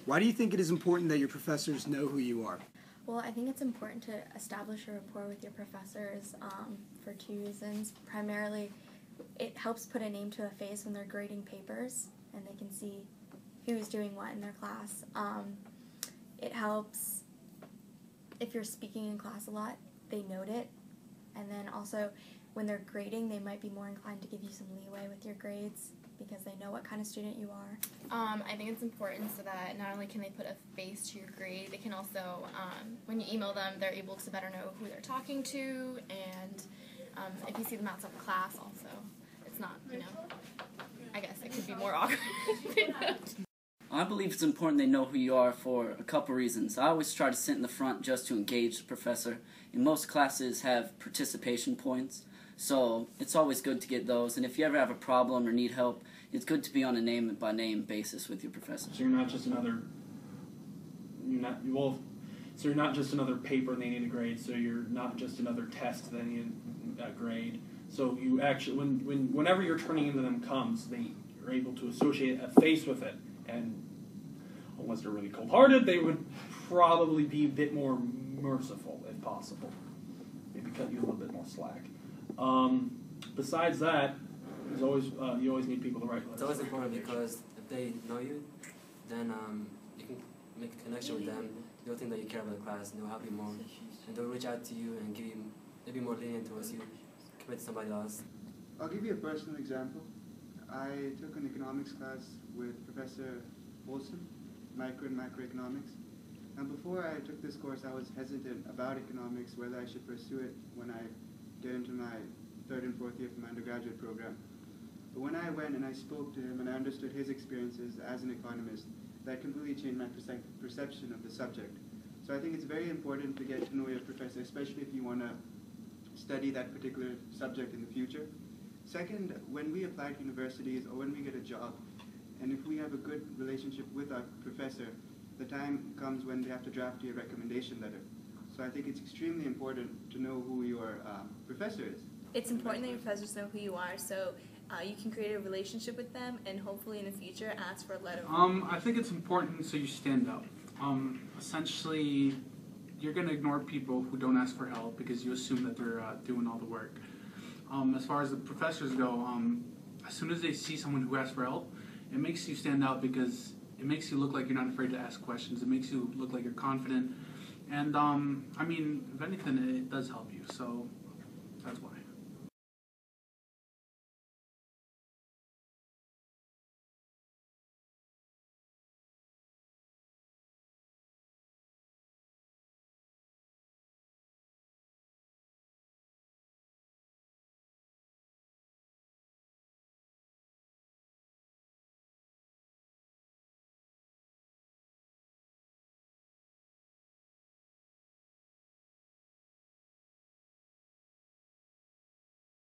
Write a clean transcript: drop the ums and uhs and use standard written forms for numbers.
Why do you think it is important that your professors know who you are? Well, I think it's important to establish a rapport with your professors for two reasons. Primarily, it helps put a name to a face when they're grading papers and they can see who's doing what in their class. It helps if you're speaking in class a lot, they note it. And then also, when they're grading, they might be more inclined to give you some leeway with your grades because they know what kind of student you are. I think it's important so that not only can they put a face to your grade, they can also, when you email them, they're able to better know who they're talking to, and if you see them outside of class also, it's not, I guess it could be more awkward. I believe it's important they know who you are for a couple reasons. I always try to sit in the front just to engage the professor, and most classes have participation points, so it's always good to get those, and if you ever have a problem or need help, it's good to be on a name-by-name basis with your professor. So you're not just another, so you're not just another paper they need to grade, so you're not just another test they need a grade. So you actually, whenever you're turning into them comes, they are able to associate a face with it, and unless they're really cold-hearted, they would probably be a bit more merciful if possible. Maybe cut you a little bit more slack. Besides that, there's always you always meet people to write letters. It's always important because if they know you, then you can make a connection with them. They'll think that you care about the class, and they'll help you more, and they'll reach out to you and give you maybe more lenient towards you compared to somebody else. I'll give you a personal example. I took an economics class with Professor Olson, micro and macroeconomics. And before I took this course, I was hesitant about economics, whether I should pursue it when I get into my third and fourth year of my undergraduate program. But when I went and I spoke to him and I understood his experiences as an economist, that completely changed my perception of the subject. So I think it's very important to get to know your professor, especially if you want to study that particular subject in the future. Second, when we apply to universities or when we get a job, and if we have a good relationship with our professor, the time comes when they have to draft you a recommendation letter. So I think it's extremely important to know who your professor is. It's important that your professors know who you are, so you can create a relationship with them and hopefully in the future ask for a letter. I think it's important so you stand up. Essentially, you're going to ignore people who don't ask for help because you assume that they're doing all the work. As far as the professors go, as soon as they see someone who asks for help, it makes you stand out because it makes you look like you're not afraid to ask questions. It makes you look like you're confident. And, I mean, if anything, it does help you. So that's why.